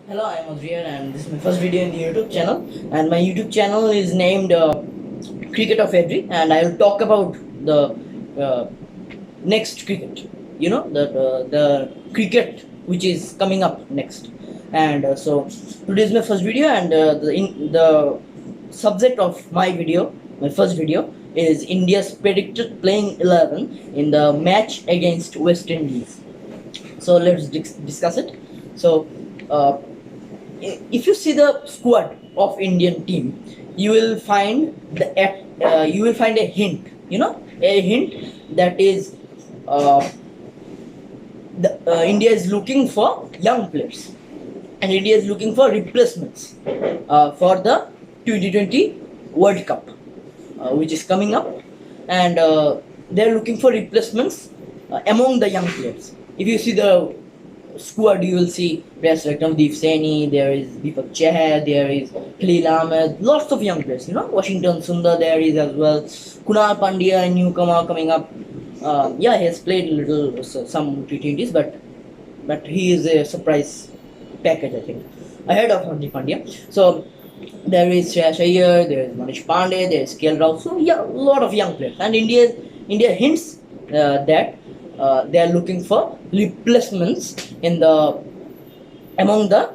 Hello, I am Adrian and this is my first video in the YouTube channel, and my YouTube channel is named Cricket of Edry, and I will talk about the uh, next cricket, the cricket which is coming up next. And so today is my first video, and the subject of my first video is India's predicted playing 11 in the match against West Indies. So let's discuss it. So uh, if you see the squad of Indian team, you will find a hint. A hint that is India is looking for young players, and India is looking for replacements for the 2020 World Cup, which is coming up, and they're looking for replacements among the young players. If you see the squad, you will see players like Navdeep Saini, there is Deepak Chahar, there is Khalil Ahmed, lots of young players. Washington Sundar there is as well. Kunal Pandya, a newcomer coming up. Yeah, he has played some T20s, but he is a surprise package, I think, ahead of Hardik Pandya. So there is Shreyas Iyer, there is Manish Pandey, there is KL Rahul. So yeah, a lot of young players, and India hints that they are looking for replacements in the among the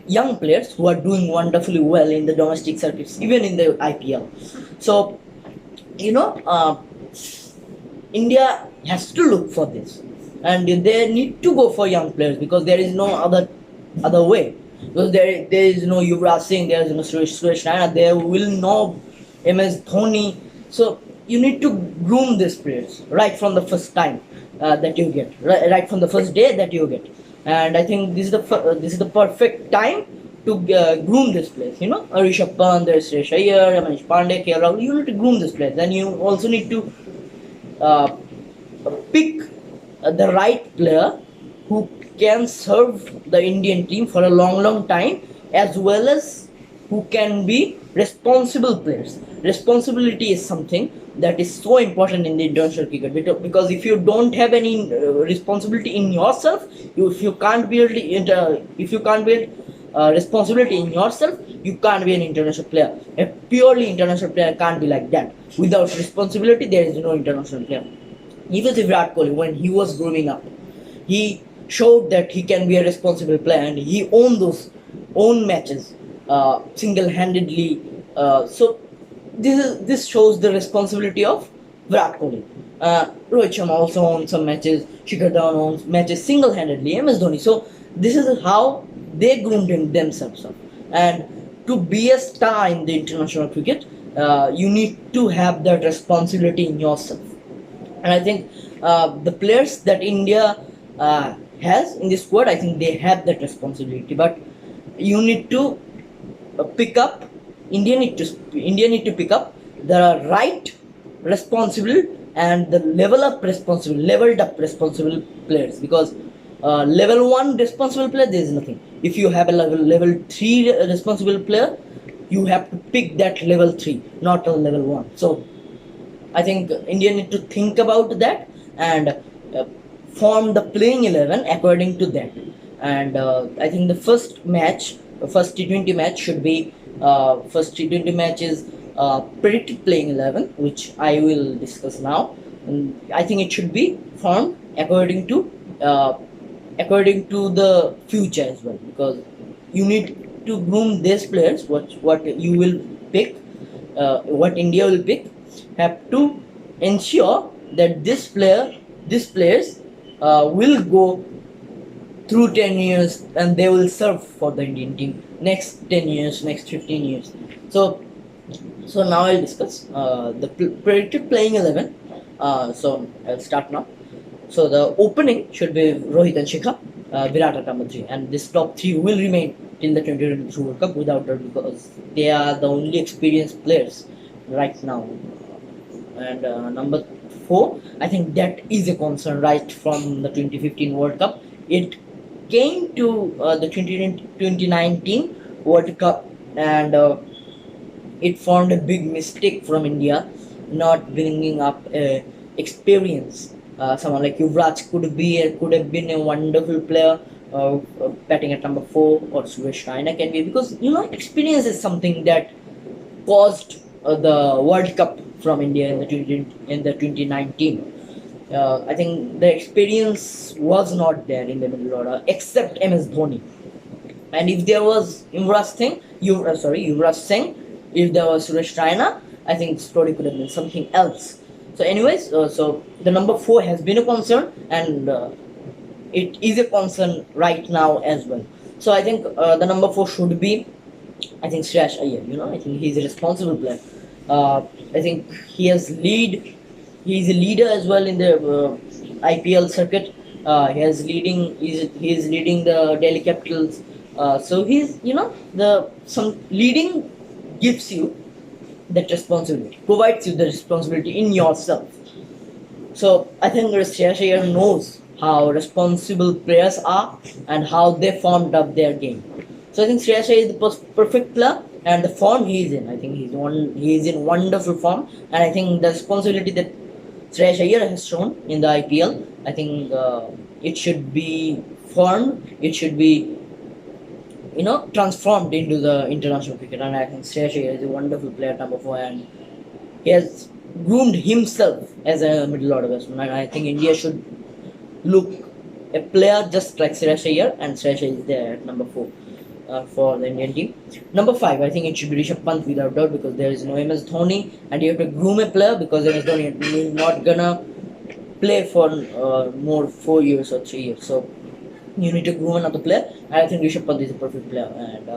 young players who are doing wonderfully well in the domestic circuits, even in the IPL. So you know, uh, India has to look for this, and they need to go for young players because there is no other way. Because there is no Yuvraj Singh, there is no Suresh Raina, there will no MS Dhoni. So you need to groom these players right from the first time that you get, right from the first day that you get. And I think this is the perfect time to groom this players. Rishabh Pant, there's Shreyas Iyer, Manish Pandey, KL Rahul. You need to groom this players, and you also need to uh, pick the right player who can serve the Indian team for a long time, as well as who can be responsible players. Responsibility is something that is so important in the international cricket, because if you don't have any responsibility in yourself, if you can't build responsibility in yourself, you can't be an international player. A purely international player can't be like that. Without responsibility, there is no international player. Even Virat Kohli, when he was growing up, he showed that he can be a responsible player, and he own matches single-handedly. So this shows the responsibility of Virat Kohli. Rohit Sharma also owns some matches. Shikhar Dhawan owns matches single-handedly. MS Dhoni. So this is how they groomed themselves up. And to be a star in the international cricket, you need to have that responsibility in yourself. And I think the players that India has in this squad, I think they have that responsibility. But you need to pick up. India need to pick up the right, responsible, and the leveled up responsible players, because level one responsible player, there is nothing. If you have a level three responsible player, you have to pick that level three, not a level one. So I think India need to think about that, and form the playing 11 according to that. And I think the first T20 match should be first T20 match is predicted playing 11, which I will discuss now. And I think it should be formed uh, according to the future as well, because you need to groom these players. What you will pick, what India will pick, have to ensure that these players will go through 10 years, and they will serve for the Indian team next 10 years, next 15 years. So now I'll discuss the predicted playing 11. So I'll start now. So the opening should be Rohit and Shikhar, Virat and Ramadri, and this top three will remain till the 2022 World Cup without doubt, because they are the only experienced players right now. And number four, I think that is a concern right from the 2015 World Cup. It came to the 2019 World Cup, and it formed a big mistake from India, not bringing up experience. Someone like Yuvraj could have been a wonderful player, batting at number 4, or Suresh Raina can be, because experience is something that caused the World Cup from India in the 2019. I think the experience was not there in the middle order except MS Dhoni. And if there was Yuvraj Singh, if there was Suresh Raina, I think the story could have been something else. So, anyways, so the number 4 has been a concern, and it is a concern right now as well. So, I think the number 4 should be, I think, Shreyas Iyer. I think he's a responsible player. I think he has lead. He's a leader as well in the IPL circuit. He is leading the Delhi Capitals. So he's the some leading gives you that responsibility, provides you the responsibility in yourself. So I think Shreyas Iyer knows how responsible players are and how they formed up their game. So I think Shreyas Iyer is the perfect player, and the form he is in, I think he is in wonderful form, and I think the responsibility that Shreyas Iyer has shown in the IPL, I think it should be formed, it should be transformed into the international cricket, and I think Shreyas Iyer is a wonderful player, number 4, and he has groomed himself as a middle order batsman, and I think India should look a player just like Shreyas Iyer, and Shreyas Iyer is there at number 4 for the Indian team. Number 5, I think it should be Rishabh Pant without doubt, because there is no MS Dhoni, and you have to groom a player, because MS Dhoni is not gonna play for more 4 years or 3 years. So you need to groom another player, and I think Rishabh Pant is a perfect player, and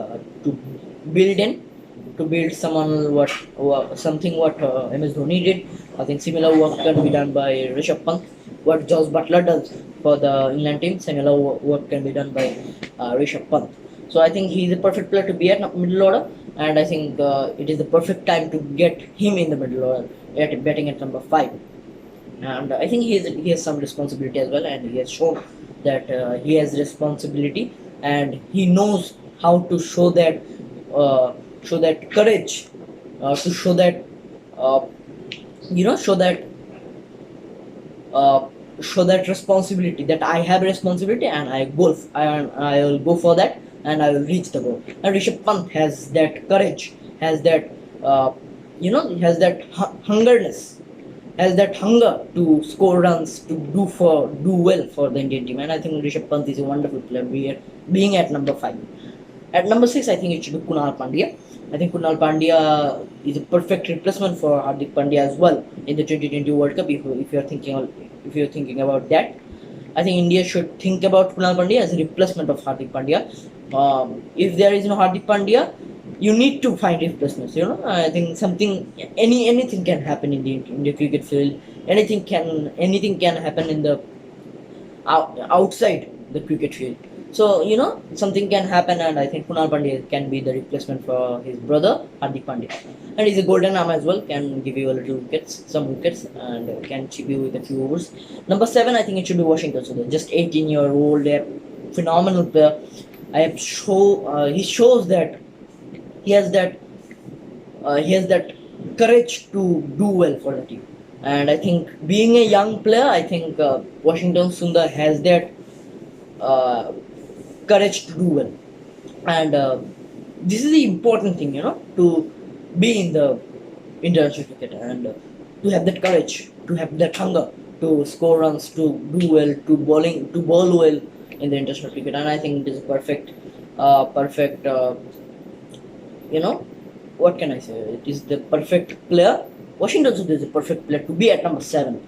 to build someone something what MS Dhoni did. I think similar work can be done by Rishabh Pant. What Josh Butler does for the England team, similar work can be done by Rishabh Pant. So I think he's a perfect player to be at middle order, and I think it is the perfect time to get him in the middle order at batting at number 5. And I think he has some responsibility as well, and he has shown that he has responsibility, and he knows how to show that courage, to show that show that responsibility, that I have responsibility, and I will go for that, and I will reach the goal. And Rishabh Pant has that courage, has that has that hungerness, has that hunger to score runs, to do well for the Indian team. And I think Rishabh Pant is a wonderful player, being at number 5. At number 6, I think it should be Kunal Pandya. I think Kunal Pandya is a perfect replacement for Hardik Pandya as well in the 2020 World Cup. If you're thinking about that, I think India should think about Kunal Pandya as a replacement of Hardik Pandya. If there is no Hardik Pandya, you need to find replacements. I think anything can happen in the cricket field. Anything can happen in the outside the cricket field. So something can happen, and I think Kunal Pandya can be the replacement for his brother Hardik Pandya, and he's a golden arm as well. Can give you a little some wickets, and can chip you with a few overs. Number 7, I think it should be Washington Sundar, just 18-year-old, a phenomenal player. He shows that he has that courage to do well for the team, and I think being a young player, I think Washington Sundar has that courage to do well, and this is the important thing, to be in the international cricket, and to have that courage, to have that hunger to score runs, to do well, to bowl well in the international cricket. And I think it is perfect. What can I say? It is the perfect player. Washington Sundar is a perfect player to be at number 7,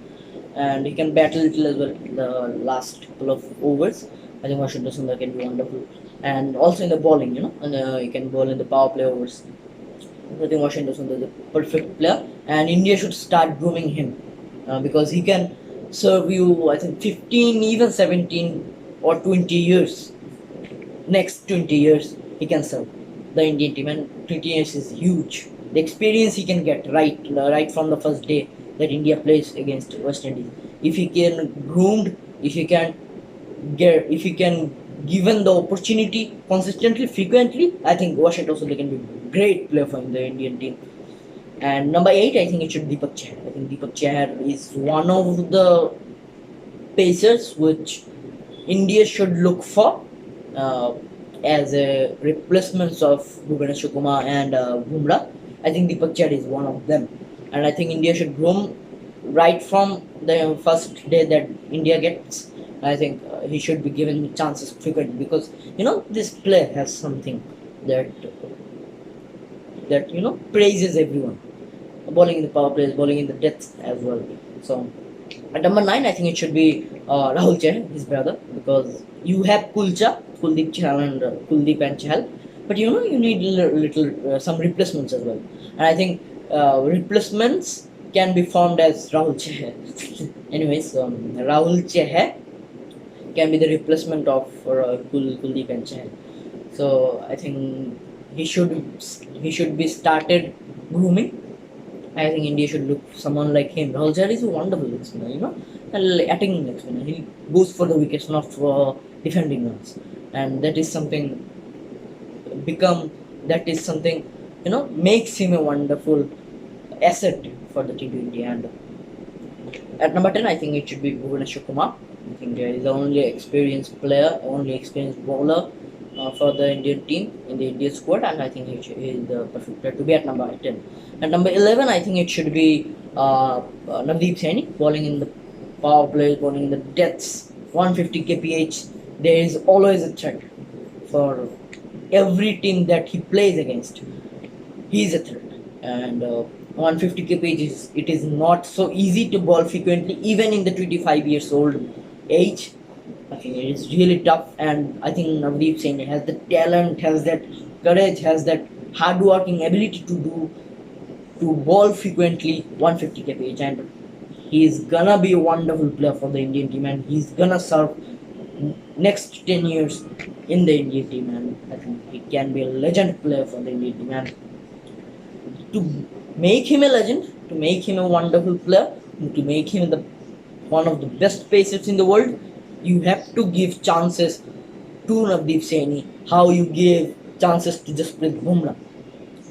and he can bat a little as well in the last couple of overs. I think Washington Sundar can be wonderful, and also in the bowling, and he can bowl in the power play overs. I think Washington Sundar is a perfect player, and India should start grooming him, because he can serve you, I think, 15, even 17 or 20 years. Next 20 years, he can serve the Indian team, and 20 years is huge. The experience he can get right from the first day that India plays against West Indies. If he can groomed, if he can given the opportunity consistently, frequently, I think Washington Sundar can be a great player for the Indian team. And number 8, I think it should be Deepak Chahar. I think Deepak Chahar is one of the pacers which India should look for uh, as a replacements of Bhubaneswar Kumar and Bumrah. I think Deepak Chahar is one of them, and I think India should groom right from the first day that India gets. I think he should be given chances frequently, because this player has something that praises everyone. Bowling in the power plays, bowling in the depth as well. So at number 9, I think it should be Rahul Chahal, his brother, because you have Kuldeep Chahal and Kuldeep and Chahal, but you need little some replacements as well, and I think replacements can be formed as Rahul Chahal. Anyways, Rahul Chahal can be the replacement of Kuldeep and Chahal. So I think he should be started grooming. I think India should look someone like him. Rahul Chahar is a wonderful leg spinner, and attacking leg spinner. He goes for the wickets, not for defending runs, and become that is something makes him a wonderful asset for the T20. And at number 10, I think it should be Bhubaneswar Kumar. I think he is the only experienced player, only experienced bowler for the Indian team in the Indian squad, and I think he is the perfect player to be at number 10. At number 11, I think it should be Navdeep Saini, bowling in the power plays, bowling in the deaths, 150 kph. There is always a threat for every team that he plays against. He is a threat, and 150 kph is not so easy to bowl frequently, even in the 25 years old age. I think it is really tough, and I think Navdeep Saini has the talent, has that courage, has that hard-working ability to bowl frequently 150 kph, and he is gonna be a wonderful player for the Indian team, and he's gonna serve next 10 years in the Indian team, and I think he can be a legend player for the Indian team. And to make him a legend, to make him a wonderful player, to make him one of the best pacers in the world, you have to give chances to Navdeep Saini, how you give chances to Jasprit Bumrah,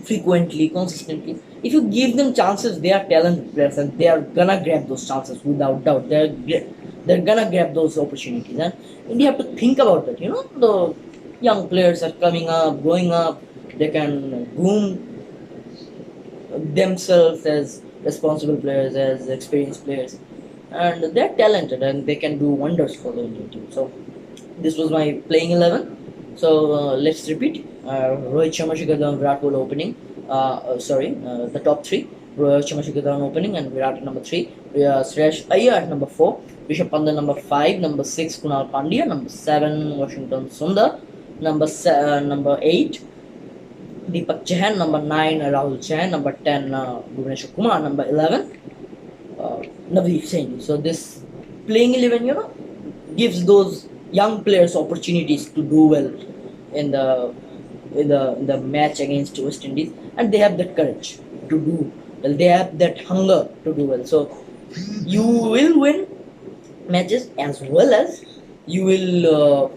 frequently, consistently. If you give them chances, they are talented players, and they are gonna grab those chances without doubt. They're gonna grab those opportunities, and you have to think about it. The young players are coming up, growing up. They can groom themselves as responsible players, as experienced players, and they're talented, and they can do wonders for the Indian team. So this was my playing 11. So let's repeat. Rohit Sharma, Shikhar Dhawan, Virat Kohli opening. The top three. Rohit Sharma, Shikhar Dhawan opening, and Virat at number 3. Suresh Iyer at number 4. Rishabh Pant number 5. Number 6, Kunal Pandya. Number 7, Washington Sundar. Number 8, Deepak Chahar. Number 9, Rahul Chahar. Number 10, Bhubaneswar Kumar. Number 11, Navdeep Saini. So this playing 11, gives those young players opportunities to do well in the match against West Indies, and they have that courage to do well. They have that hunger to do well. So you will win matches, as well as you will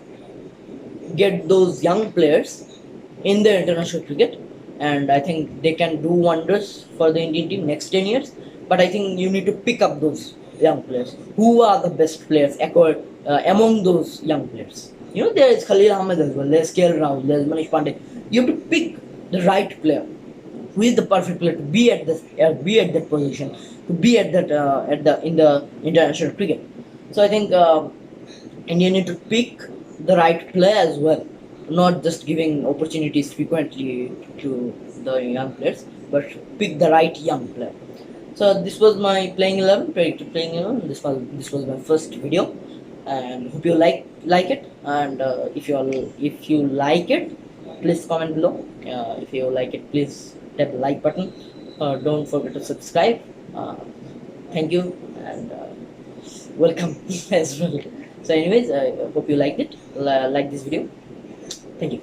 get those young players in the international cricket, and I think they can do wonders for the Indian team next 10 years. But I think you need to pick up those young players. Who are the best players among those young players? There is Khalil Ahmed as well, there's KL Rahul, there's Manish Pandey. You have to pick the right player, who is the perfect player to be at that position, to be in the international cricket. So I think India need to pick the right player as well, not just giving opportunities frequently to the young players, but pick the right young player. So this was my playing 11, predicted playing 11. This was my first video, and hope you like it. And if you like it, please comment below. If you like it, please tap the like button. Don't forget to subscribe. Thank you, and welcome as well. So anyways, I hope you liked it, like this video. Thank you.